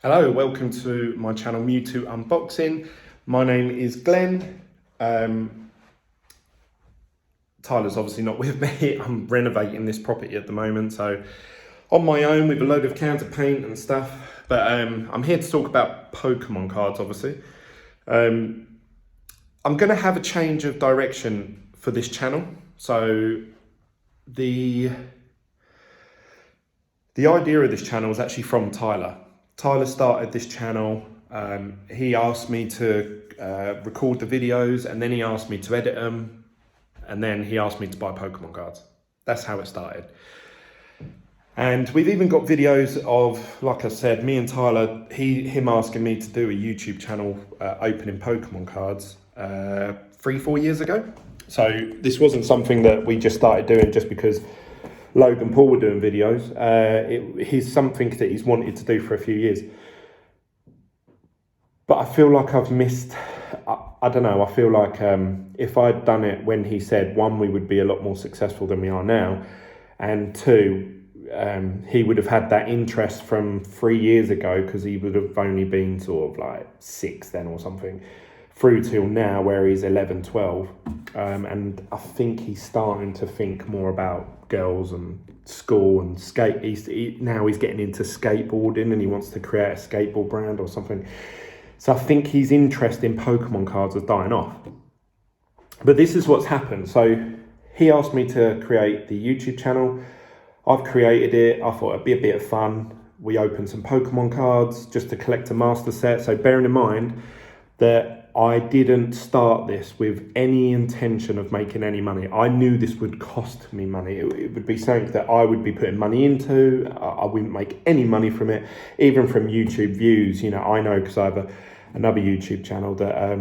Hello, welcome to my channel Mewtwo Unboxing. My name is Glenn. Tyler's obviously not with me. I'm renovating this property at the moment, so on my own with a load of cans of paint and stuff. But I'm here to talk about Pokemon cards, obviously. I'm going to have a change of direction for this channel. So the idea of this channel is actually from Tyler. Tyler started this channel. He asked me to record the videos, and then he asked me to edit them, and then he asked me to buy Pokemon cards. That's how it started. And we've even got videos of, like I said, me and Tyler, him asking me to do a YouTube channel opening Pokemon cards 3-4 years ago. So this wasn't something that we just started doing just because Logan Paul were doing videos. He's something that he's wanted to do for a few years. But I feel like I've missed, I don't know, I feel like if I'd done it when he said, one, we would be a lot more successful than we are now, and two, he would have had that interest from 3 years ago, because he would have only been sort of like 6 then or something, through till now where he's 11, 12. And I think he's starting to think more about girls and school and skate. Now he's getting into skateboarding and he wants to create a skateboard brand or something. So I think his interest in Pokemon cards is dying off. But this is what's happened. So he asked me to create the YouTube channel. I've created it. I thought it'd be a bit of fun. We opened some Pokemon cards just to collect a master set. So bearing in mind that I didn't start this with any intention of making any money. I knew this would cost me money. It would be something that I would be putting money into. I wouldn't make any money from it, even from YouTube views. You know, I know because I have another YouTube channel that,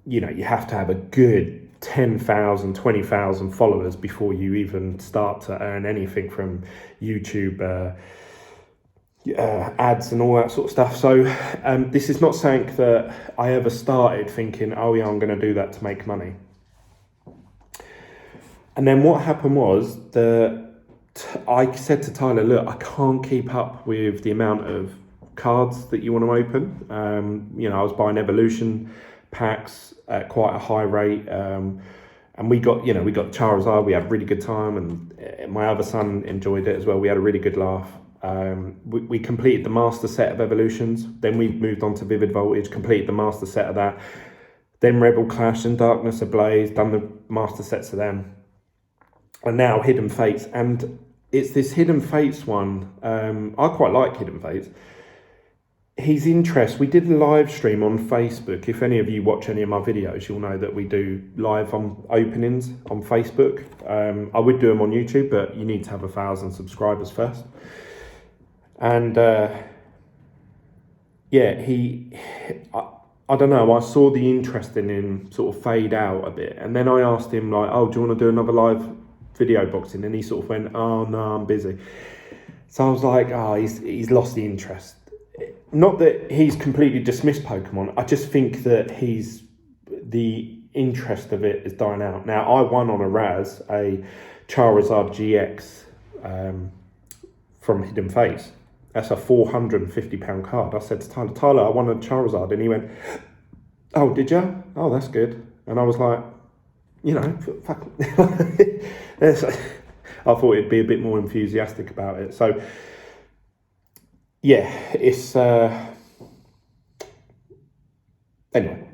you know, you have to have a good 10,000, 20,000 followers before you even start to earn anything from YouTube ads and all that sort of stuff. So this is not something that I ever started thinking, oh yeah, I'm going to do that to make money. And then what happened was that I said to Tyler, look, I can't keep up with the amount of cards that you want to open. You know, I was buying evolution packs at quite a high rate, and we got Charizard. We had a really good time, and my other son enjoyed it as well. We had a really good laugh. We completed the master set of evolutions. Then we moved on to Vivid Voltage, completed the master set of that. Then Rebel Clash and Darkness Ablaze, done the master sets of them. And now Hidden Fates. And it's this Hidden Fates one. I quite like Hidden Fates. His interest, we did a live stream on Facebook. If any of you watch any of my videos, you'll know that we do live on openings on Facebook. I would do them on YouTube, but you need to have 1,000 subscribers first. And yeah, I don't know, I saw the interest in him sort of fade out a bit. And then I asked him like, oh, do you want to do another live video boxing? And he sort of went, oh no, I'm busy. So I was like, oh, he's lost the interest. Not that he's completely dismissed Pokemon. I just think that the interest of it is dying out. Now, I won on a Charizard GX from Hidden Fates. That's a £450 card. I said to Tyler, I won a Charizard. And he went, oh, did you? Oh, that's good. And I was like, you know, fuck. I thought it'd be a bit more enthusiastic about it. So, yeah, it's... Anyway,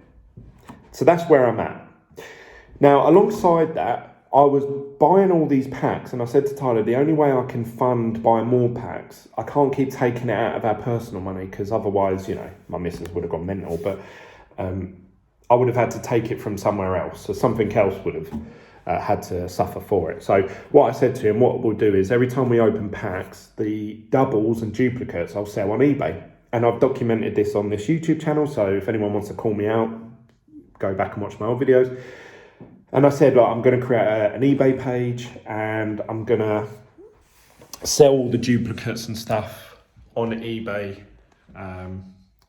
so that's where I'm at. Now, alongside that, I was buying all these packs, and I said to Tyler, the only way I can fund buying more packs, I can't keep taking it out of our personal money, because otherwise, you know, my missus would have gone mental, but I would have had to take it from somewhere else, so something else would have had to suffer for it. So what I said to him, what we'll do is every time we open packs, the doubles and duplicates I'll sell on eBay. And I've documented this on this YouTube channel, so if anyone wants to call me out, go back and watch my old videos. And I said, like, I'm going to create an eBay page, and I'm going to sell all the duplicates and stuff on eBay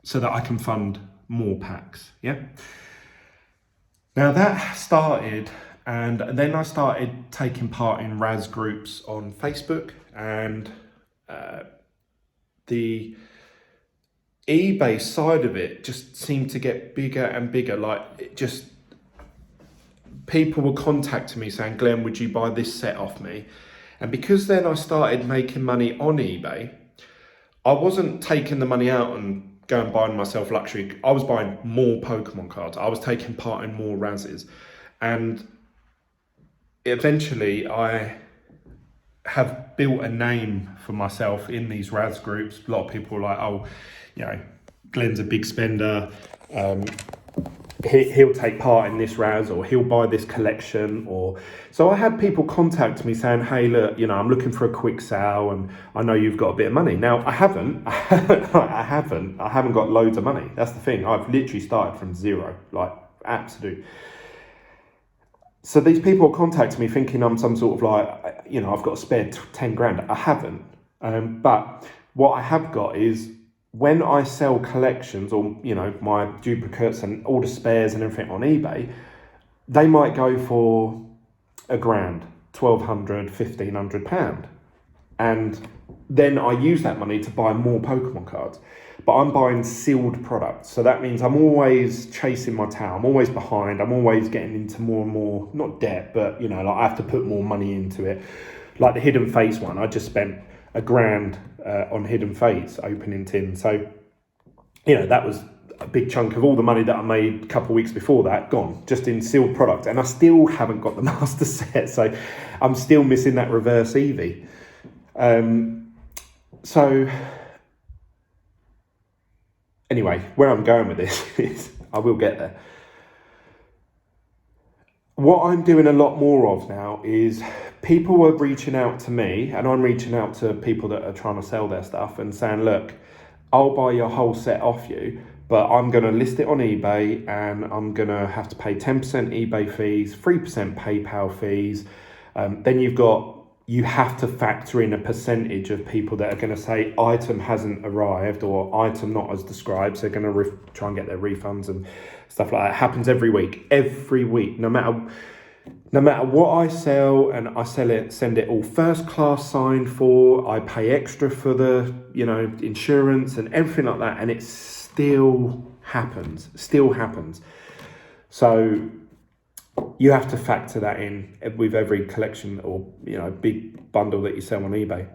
so that I can fund more packs, yeah? Now that started, and then I started taking part in Raz groups on Facebook, and the eBay side of it just seemed to get bigger and bigger. Like, it just, people were contacting me saying, Glenn, would you buy this set off me? And because then I started making money on eBay, I wasn't taking the money out and going buying myself luxury. I was buying more Pokemon cards. I was taking part in more Razzes. And eventually I have built a name for myself in these Raz groups. A lot of people are like, oh, you know, Glenn's a big spender. He'll take part in this Raz, or he'll buy this collection. Or so I had people contact me saying, hey, look, you know, I'm looking for a quick sale and I know you've got a bit of money. Now, I haven't got loads of money. That's the thing. I've literally started from zero, like absolute. So these people contact me thinking I'm some sort of like, you know, I've got a spare 10 grand. I haven't. But what I have got is, when I sell collections, or, you know, my duplicates and all the spares and everything on eBay, they might go for £1,000, £1,200, £1,500. And then I use that money to buy more Pokemon cards. But I'm buying sealed products. So that means I'm always chasing my tail. I'm always behind. I'm always getting into more and more, not debt, but, you know, like I have to put more money into it. Like the Hidden Fates one, I just spent £1,000 on Hidden Fates opening tin. So, you know, that was a big chunk of all the money that I made a couple of weeks before that gone, just in sealed product. And I still haven't got the master set. So I'm still missing that reverse Eevee. So anyway, where I'm going with this is, I will get there. What I'm doing a lot more of now is people are reaching out to me, and I'm reaching out to people that are trying to sell their stuff and saying, look, I'll buy your whole set off you, but I'm going to list it on eBay and I'm going to have to pay 10% eBay fees, 3% PayPal fees. Then you have to factor in a percentage of people that are going to say item hasn't arrived or item not as described. So they're going to try and get their refunds and stuff like that. It happens every week, no matter what I sell, and I sell it, send it all first class signed for, I pay extra for the, you know, insurance and everything like that. And it still happens. So you have to factor that in with every collection or, you know, big bundle that you sell on eBay.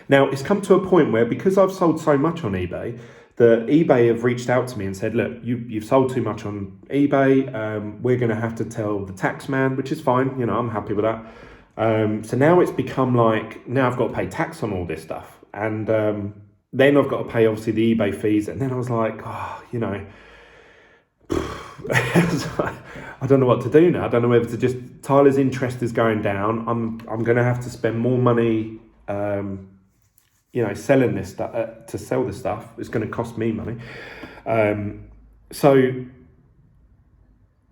Now, it's come to a point where, because I've sold so much on eBay, that eBay have reached out to me and said, look, you've sold too much on eBay. We're going to have to tell the tax man, which is fine. You know, I'm happy with that. So now it's become like, now I've got to pay tax on all this stuff. And then I've got to pay, obviously, the eBay fees. And then I was like, oh, you know, I don't know what to do now. I don't know whether to just, Tyler's interest is going down. I'm going to have to spend more money, you know, selling this stuff, to sell this stuff. It's going to cost me money. So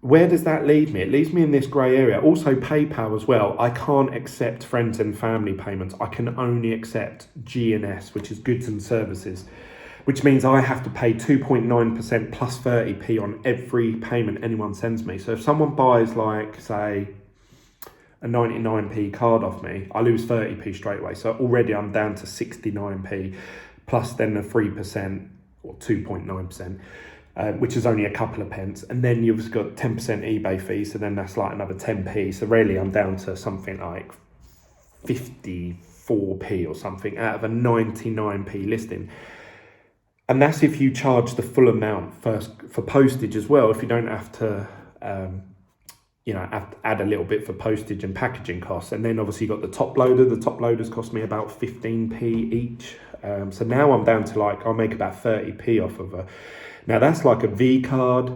where does that leave me? It leaves me in this grey area. Also PayPal as well. I can't accept friends and family payments. I can only accept G&S, which is goods and services, which means I have to pay 2.9% plus 30p on every payment anyone sends me. So if someone buys, like, say, a 99p card off me, I lose 30p straight away. So already I'm down to 69p, plus then the 3% or 2.9%, which is only a couple of pence. And then you've got 10% eBay fee, so then that's like another 10p. So really I'm down to something like 54p or something out of a 99p listing. And that's if you charge the full amount first for postage as well. If you don't have to, you know, have to add a little bit for postage and packaging costs. And then obviously you got the top loader. The top loaders cost me about 15p each. So now I'm down to, like, I'll make about 30p off of a. Now that's like a V card,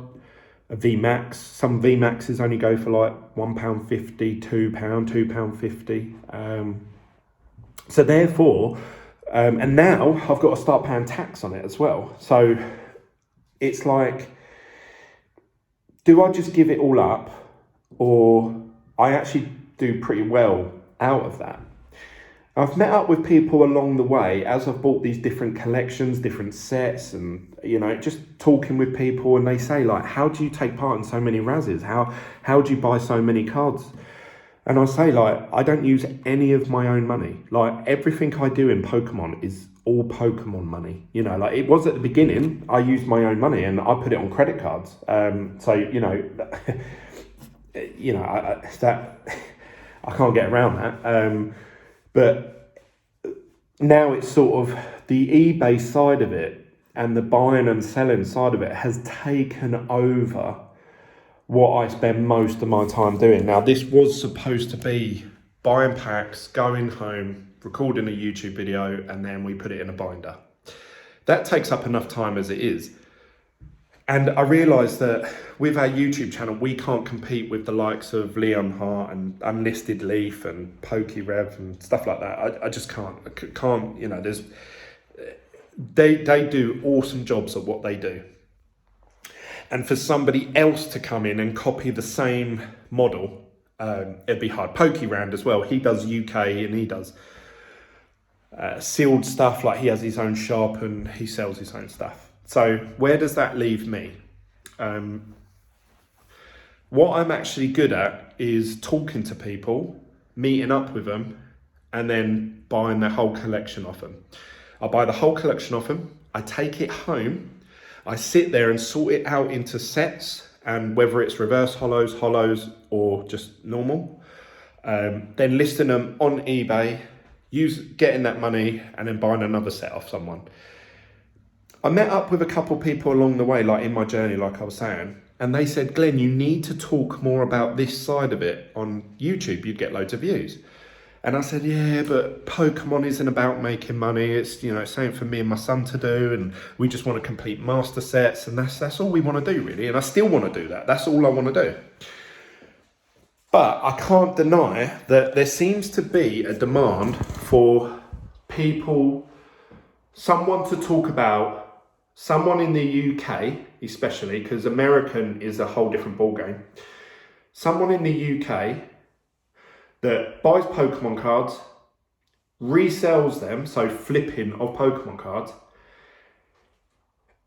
a V Max. Some V Maxes only go for like £1.50, £2, £2.50. So therefore. And now I've got to start paying tax on it as well. So it's like, do I just give it all up, or I actually do pretty well out of that? I've met up with people along the way as I've bought these different collections, different sets, and, you know, just talking with people, and they say, like, how do you take part in so many Razzes? How do you buy so many cards? And I say, like, I don't use any of my own money. Like, everything I do in Pokemon is all Pokemon money. You know, like, it was at the beginning, I used my own money and I put it on credit cards. So, you know, that I can't get around that. But now it's sort of the eBay side of it and the buying and selling side of it has taken over what I spend most of my time doing. Now, this was supposed to be buying packs, going home, recording a YouTube video, and then we put it in a binder. That takes up enough time as it is. And I realised that with our YouTube channel, we can't compete with the likes of Leon Hart and Unlisted Leaf and PokeRev and stuff like that. I just can't, you know, they do awesome jobs at what they do. And for somebody else to come in and copy the same model, it'd be hard. PokeRand as well, he does UK and he does sealed stuff, like he has his own shop and he sells his own stuff. So where does that leave me? What I'm actually good at is talking to people, meeting up with them, and then buying their whole collection off them. I buy the whole collection off them, I take it home, I sit there and sort it out into sets, and whether it's reverse hollows, or just normal, then listing them on eBay, getting that money, and then buying another set off someone. I met up with a couple people along the way, like in my journey, like I was saying, and they said, Glenn, you need to talk more about this side of it on YouTube. You'd get loads of views. And I said, yeah, but Pokemon isn't about making money. It's, you know, it's something for me and my son to do, and we just want to complete master sets, and that's all we want to do, really. And I still want to do that. That's all I want to do. But I can't deny that there seems to be a demand for people, someone to talk about, someone in the UK, especially, because American is a whole different ballgame. Someone in the UK that buys Pokemon cards, resells them, so flipping of Pokemon cards,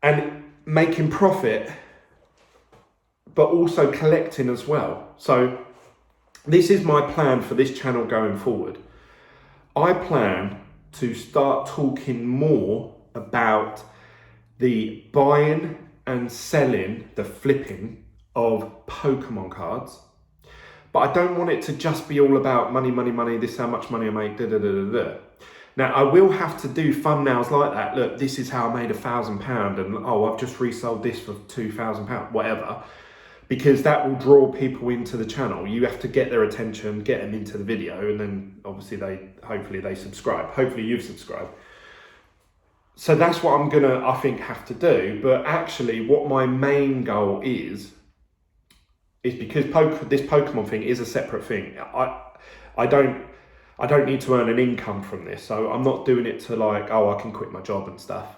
and making profit, but also collecting as well. So this is my plan for this channel going forward. I plan to start talking more about the buying and selling, the flipping of Pokemon cards. But I don't want it to just be all about money, this is how much money I make, da. Now, I will have to do thumbnails like that. Look, this is how I made £1,000, and oh, I've just resold this for £2,000, whatever. Because that will draw people into the channel. You have to get their attention, get them into the video, and then obviously hopefully they subscribe. Hopefully you've subscribed. So that's what I'm gonna, I think, have to do. But actually what my main goal is because this Pokemon thing is a separate thing. I don't need to earn an income from this, so I'm not doing it to like, oh, I can quit my job and stuff.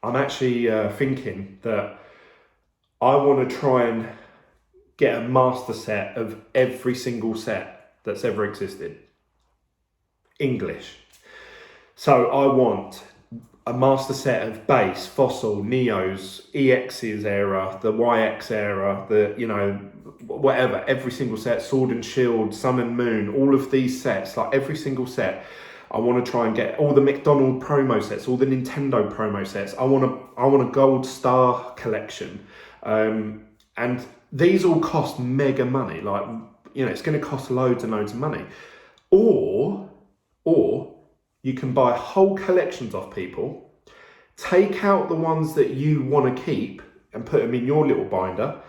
I'm actually thinking that I want to try and get a master set of every single set that's ever existed. English. So I want a master set of base, fossil, Neos, EX's era, the YX era, the, you know, whatever, every single set, Sword and Shield, Sun and Moon, all of these sets, like every single set. I want to try and get all the McDonald's promo sets, all the Nintendo promo sets. I want a gold star collection. And these all cost mega money. Like, you know, it's going to cost loads and loads of money. Or you can buy whole collections off people, take out the ones that you want to keep and put them in your little binder,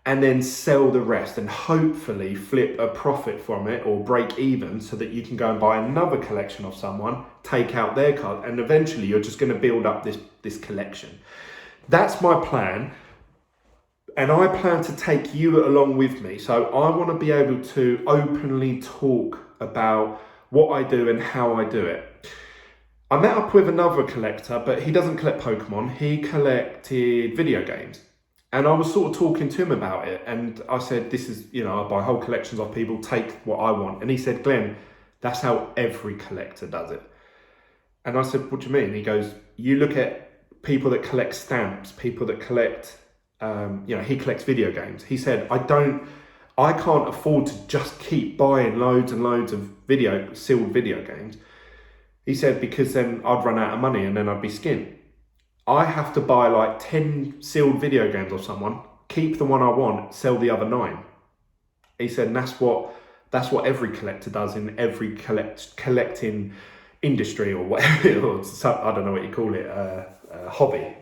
and then sell the rest and hopefully flip a profit from it or break even so that you can go and buy another collection of someone, take out their card, and eventually you're just going to build up this collection. That's my plan. And I plan to take you along with me. So I want to be able to openly talk about what I do and how I do it. I met up with another collector, but he doesn't collect Pokemon. He collected video games. And I was sort of talking to him about it. And I said, this is, you know, I buy whole collections of people, take what I want. And he said, Glenn, that's how every collector does it. And I said, what do you mean? He goes, you look at people that collect stamps, people that collect, you know, he collects video games. He said, I don't I can't afford to just keep buying loads and loads of sealed video games. He said, because then I'd run out of money and then I'd be skinned. I have to buy like 10 sealed video games off someone, keep the one I want, sell the other 9. He said, and that's what every collector does in every collecting industry or whatever, or I don't know what you call it, hobby.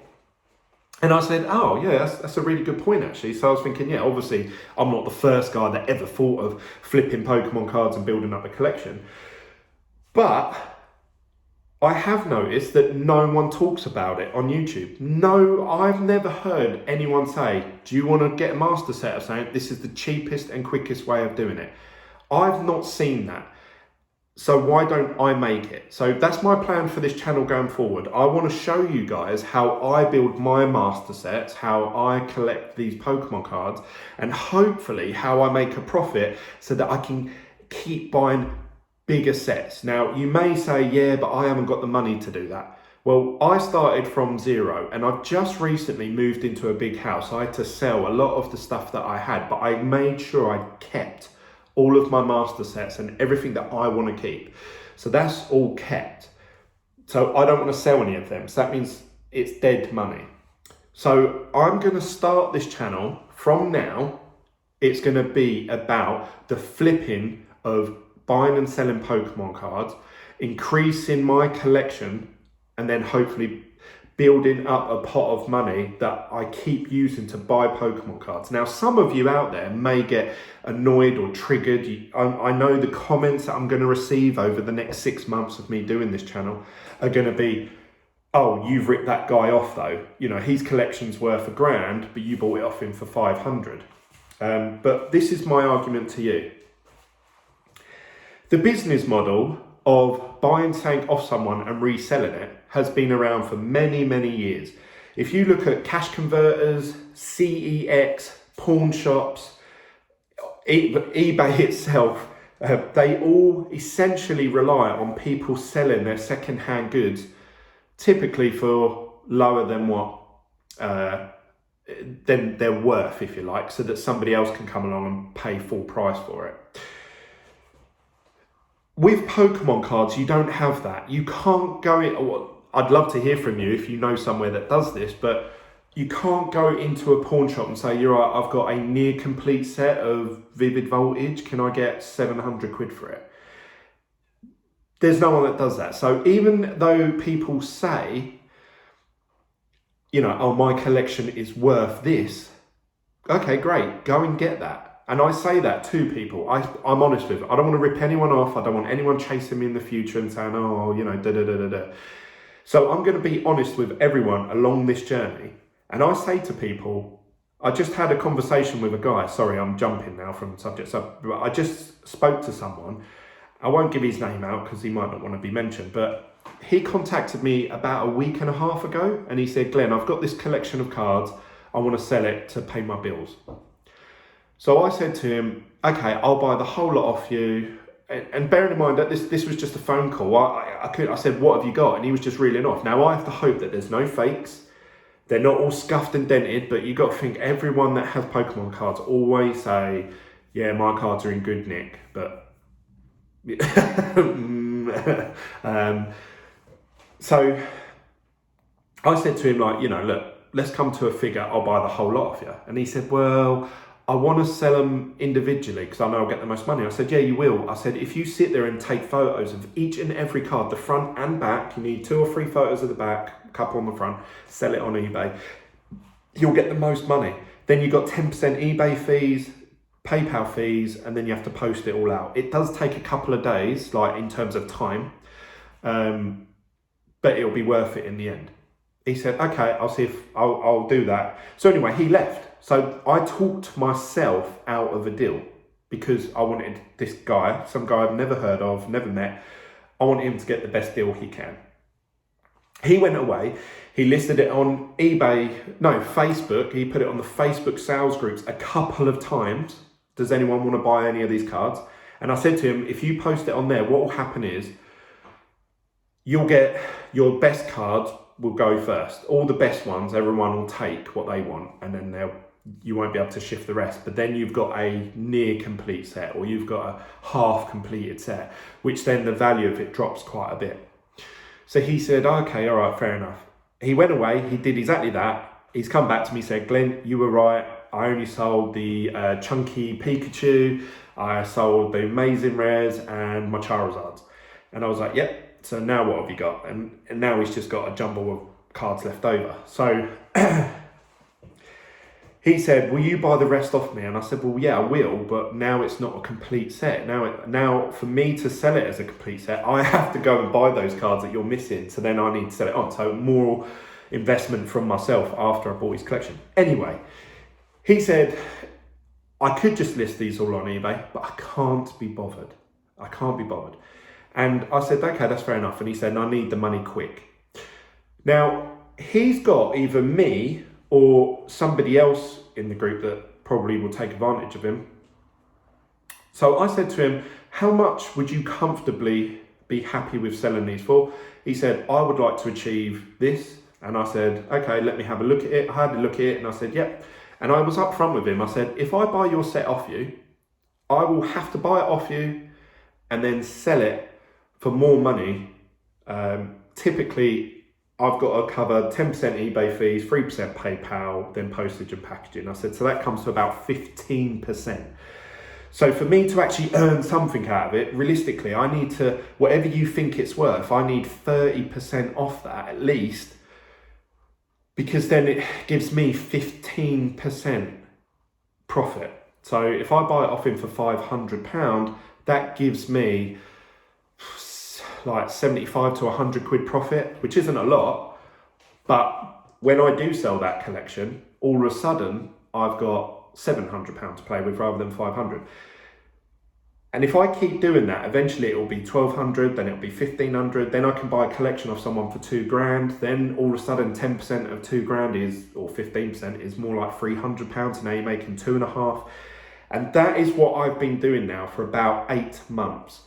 And I said, oh yeah, that's a really good point actually. So I was thinking, yeah, obviously I'm not the first guy that ever thought of flipping Pokemon cards and building up a collection. But I have noticed that no one talks about it on YouTube. No, I've never heard anyone say, do you want to get a master set of something? This is the cheapest and quickest way of doing it. I've not seen that. So why don't I make it? So that's my plan for this channel going forward. I want to show you guys how I build my master sets, how I collect these Pokemon cards, and hopefully how I make a profit so that I can keep buying bigger sets. Now, you may say, yeah, but I haven't got the money to do that. Well, I started from zero and I've just recently moved into a big house. I had to sell a lot of the stuff that I had, but I made sure I kept all of my master sets and everything that I want to keep. So that's all kept. So I don't want to sell any of them. So that means it's dead money. So I'm going to start this channel from now. It's going to be about the flipping of buying and selling Pokemon cards, increasing my collection, and then hopefully building up a pot of money that I keep using to buy Pokemon cards. Now, some of you out there may get annoyed or triggered. I know the comments that I'm going to receive over the next 6 months of me doing this channel are going to be, oh, you've ripped that guy off though. You know, his collection's worth $1,000, but you bought it off him for 500. But this is my argument to you. The business model of buying something off someone and reselling it has been around for many, many years. If you look at cash converters, CEX, pawn shops, eBay itself, they all essentially rely on people selling their second-hand goods, typically for lower than what than they're worth, if you like, so that somebody else can come along and pay full price for it. With Pokemon cards, you don't have that. You can't go in. I'd love to hear from you if you know somewhere that does this, but you can't go into a pawn shop and say, you're right, I've got a near complete set of Vivid Voltage. Can I get 700 quid for it? There's no one that does that. So even though people say, you know, oh, my collection is worth this. Okay, great. Go and get that. And I say that to people. I'm honest with it. I don't want to rip anyone off. I don't want anyone chasing me in the future and saying, oh, you know, da-da-da-da-da. So I'm going to be honest with everyone along this journey. And I say to people, I just had a conversation with a guy. Sorry, I'm jumping now from the subject. So I just spoke to someone. I won't give his name out because he might not want to be mentioned. But he contacted me about a week and a half ago. And he said, Glenn, I've got this collection of cards. I want to sell it to pay my bills. So I said to him, okay, I'll buy the whole lot off you. And bearing in mind that this was just a phone call, I said, what have you got? And he was just reeling off. Now I have to hope that there's no fakes. They're not all scuffed and dented, but you got to think everyone that has Pokemon cards always say, yeah, my cards are in good nick, but so I said to him, like, you know, look, let's come to a figure, I'll buy the whole lot off you. And he said, well, I want to sell them individually because I know I'll get the most money. I said, yeah, you will. I said, if you sit there and take photos of each and every card, the front and back, you need 2 or 3 photos of the back, a couple on the front, sell it on eBay, you'll get the most money. Then you've got 10% eBay fees, PayPal fees, and then you have to post it all out. It does take a couple of days, like in terms of time, but it'll be worth it in the end. He said, okay, I'll see if I'll do that. So anyway, he left. So I talked myself out of a deal because I wanted this guy, some guy I've never heard of, never met. I want him to get the best deal he can. He went away. He listed it on Facebook. He put it on the Facebook sales groups a couple of times. Does anyone want to buy any of these cards? And I said to him, if you post it on there, what will happen is you'll get your best cards will go first. All the best ones, everyone will take what they want, and then you won't be able to shift the rest. But then you've got a near complete set, or you've got a half completed set, which then the value of it drops quite a bit. So he said, okay, all right, fair enough. He went away, he did exactly that. He's come back to me, said, Glenn, you were right. I only sold the chunky Pikachu, I sold the amazing rares and my Charizards. And I was like, yep, so now what have you got? And now he's just got a jumble of cards left over. So he said, will you buy the rest off me? And I said, well, yeah, I will, but now it's not a complete set. Now for me to sell it as a complete set, I have to go and buy those cards that you're missing. So then I need to sell it on. So more investment from myself after I bought his collection. Anyway, he said, I could just list these all on eBay, but I can't be bothered. I can't be bothered. And I said, okay, that's fair enough. And he said, I need the money quick. Now, he's got either me or somebody else in the group that probably will take advantage of him. So I said to him, how much would you comfortably be happy with selling these for? He said, I would like to achieve this. And I said, okay, let me have a look at it. I had a look at it and I said, yep. And I was upfront with him. I said, if I buy your set off you, I will have to buy it off you and then sell it for more money. Typically, I've got to cover 10% eBay fees, 3% PayPal, then postage and packaging. I said, so that comes to about 15%. So for me to actually earn something out of it, realistically, I need to, whatever you think it's worth, I need 30% off that at least, because then it gives me 15% profit. So if I buy it off him for £500, that gives me like 75 to 100 quid profit, which isn't a lot. But when I do sell that collection, all of a sudden I've got £700 to play with rather than 500. And if I keep doing that, eventually it will be 1,200, then it'll be 1,500. Then I can buy a collection of someone for £2,000. Then all of a sudden 10% of £2,000 is, or 15% is more like £300. Now you're making 2.5. And that is what I've been doing now for about 8 months.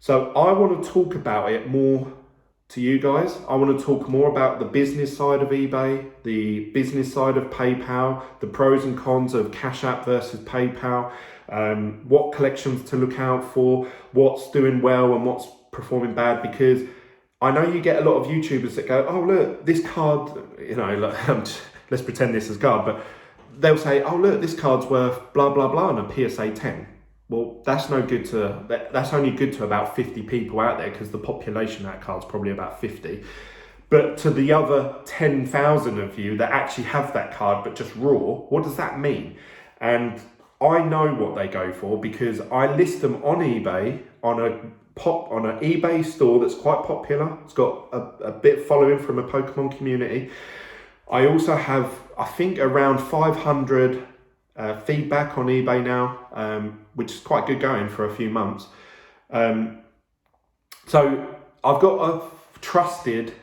So I want to talk about it more to you guys. I want to talk more about the business side of eBay, the business side of PayPal, the pros and cons of Cash App versus PayPal, what collections to look out for, what's doing well and what's performing bad, because I know you get a lot of YouTubers that go, oh, look, this card, you know, let's pretend this is a card, but they'll say, oh, look, this card's worth blah, blah, blah on a PSA 10. Well, that's no good to, that's only good to about 50 people out there because the population of that card's probably about 50. But to the other 10,000 of you that actually have that card but just raw, what does that mean? And I know what they go for because I list them on eBay on an eBay store that's quite popular. It's got a bit following from a Pokemon community. I also have, I think, around 500 feedback on eBay now, which is quite good going for a few months. So I've got a trusted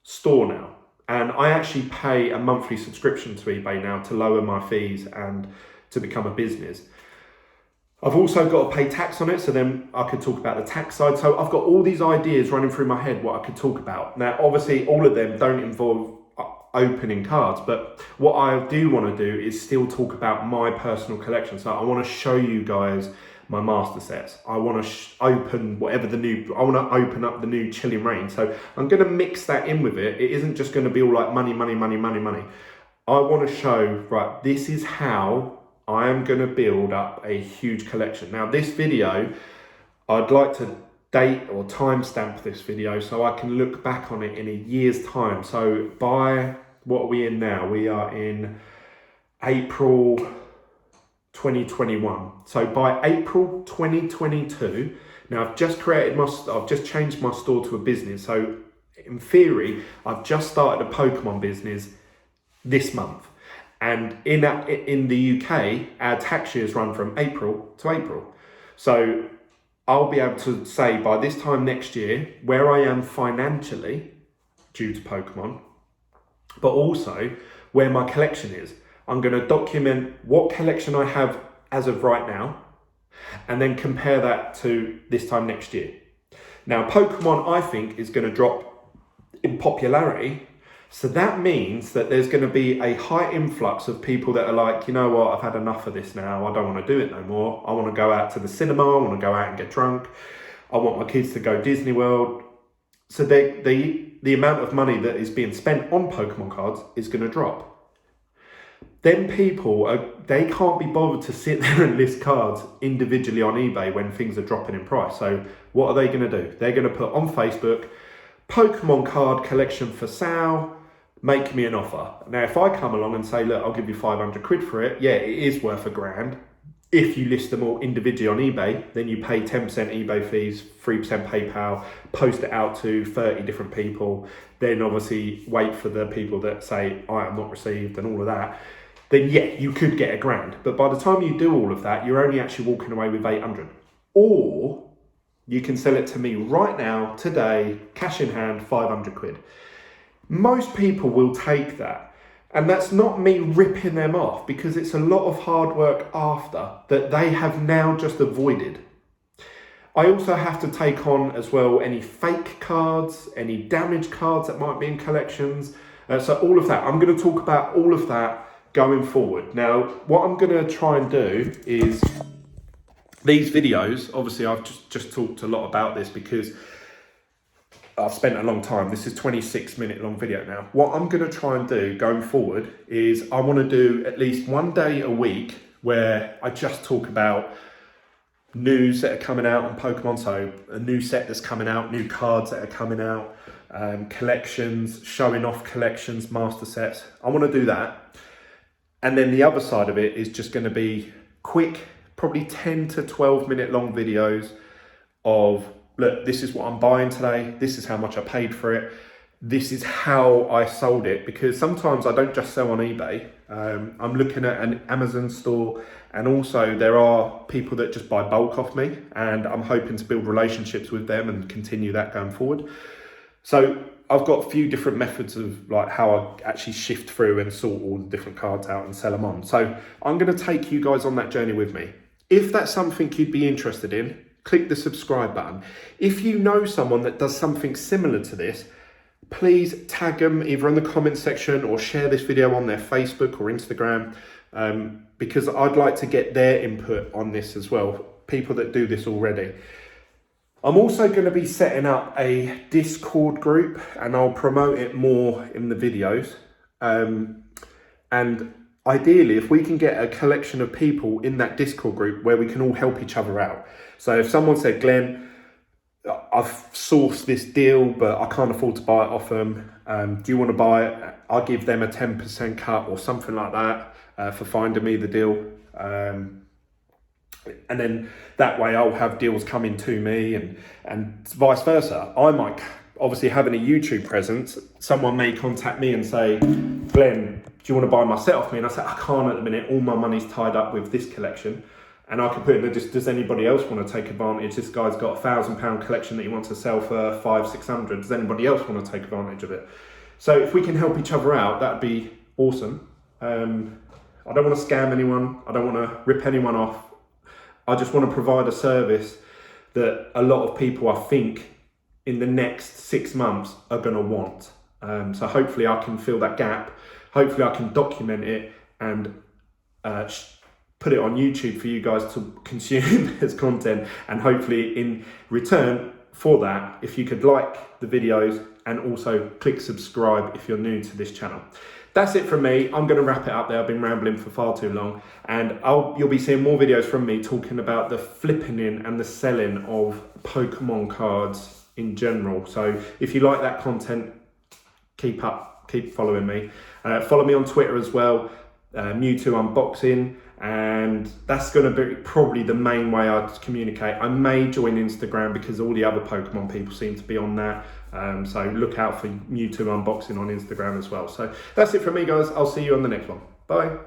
store now, and I actually pay a monthly subscription to eBay now to lower my fees and to become a business. I've also got to pay tax on it, so then I could talk about the tax side. So I've got all these ideas running through my head what I could talk about. Now, obviously, all of them don't involve opening cards, but what I do want to do is still talk about my personal collection. So I want to show you guys my master sets. I want to open whatever I want to open up the new Chilling Reign. So I'm going to mix that in with it. It isn't just going to be all like money, money, money, money, money. I want to show, right, this is how I am going to build up a huge collection. Now this video, I'd like to date or timestamp this video so I can look back on it in a year's time. So by, what are we in now? We are in April 2021. So by April 2022, now I've just changed my store to a business. So in theory, I've just started a Pokemon business this month. And in the UK, our tax years run from April to April. So I'll be able to say by this time next year where I am financially due to Pokemon, but also where my collection is. I'm going to document what collection I have as of right now and then compare that to this time next year. Now, Pokemon, I think, is going to drop in popularity So that means that there's going to be a high influx of people that are like, you know what, I've had enough of this now. I don't want to do it no more. I want to go out to the cinema. I want to go out and get drunk. I want my kids to go Disney World. So the amount of money that is being spent on Pokemon cards is going to drop. Then they can't be bothered to sit there and list cards individually on eBay when things are dropping in price. So what are they going to do? They're going to put on Facebook, Pokemon card collection for sale, make me an offer. Now, if I come along and say, look, I'll give you 500 quid for it, yeah, it is worth £1,000. If you list them all individually on eBay, then you pay 10% eBay fees, 3% PayPal, post it out to 30 different people, then obviously wait for the people that say, I am not received and all of that. Then yeah, you could get £1,000. But by the time you do all of that, you're only actually walking away with 800. Or you can sell it to me right now, today, cash in hand, 500 quid. Most people will take that. And that's not me ripping them off, because it's a lot of hard work after that they have now just avoided. I also have to take on as well any fake cards, any damaged cards that might be in collections. So all of that, I'm going to talk about all of that going forward. Now, what I'm going to try and do is these videos, obviously I've just talked a lot about this because I've spent a long time. This is 26-minute long video now. What I'm going to try and do going forward is I want to do at least one day a week where I just talk about news that are coming out on Pokemon. So a new set that's coming out, new cards that are coming out, collections, showing off collections, master sets. I want to do that. And then the other side of it is just going to be quick, probably 10 to 12 minute long videos of, look, this is what I'm buying today. This is how much I paid for it. This is how I sold it. Because sometimes I don't just sell on eBay. I'm looking at an Amazon store, and also there are people that just buy bulk off me, and I'm hoping to build relationships with them and continue that going forward. So I've got a few different methods of like how I actually shift through and sort all the different cards out and sell them on. So I'm going to take you guys on that journey with me. If that's something you'd be interested in, click the subscribe button. If you know someone that does something similar to this, please tag them either in the comment section or share this video on their Facebook or Instagram, because I'd like to get their input on this as well, people that do this already. I'm also going to be setting up a Discord group, and I'll promote it more in the videos. And ideally, if we can get a collection of people in that Discord group where we can all help each other out. So if someone said, Glenn, I've sourced this deal, but I can't afford to buy it off them. Do you want to buy it? I'll give them a 10% cut or something like that for finding me the deal. And then that way I'll have deals coming to me and vice versa. I might, obviously having a YouTube presence, someone may contact me and say, Glenn, do you want to buy my set off me? And I say, I can't at the minute, all my money's tied up with this collection. And I can put in there, does anybody else want to take advantage? This guy's got a £1,000 collection that he wants to sell for 500-600. Does anybody else want to take advantage of it? So if we can help each other out, that'd be awesome. I don't want to scam anyone. I don't want to rip anyone off. I just want to provide a service that a lot of people, I think, in the next 6 months are going to want. So hopefully I can fill that gap. Hopefully I can document it and put it on YouTube for you guys to consume as content. And hopefully in return for that, if you could like the videos and also click subscribe if you're new to this channel. That's it from me. I'm going to wrap it up there. I've been rambling for far too long, and you'll be seeing more videos from me talking about the flipping in and the selling of Pokemon cards in general. So if you like that content, keep following me. Follow me on Twitter as well, Mewtwo Unboxing, and that's going to be probably the main way I communicate. I may join Instagram because all the other Pokemon people seem to be on that. So look out for Mewtwo Unboxing on Instagram as well. So that's it from me, guys. I'll see you on the next one. Bye.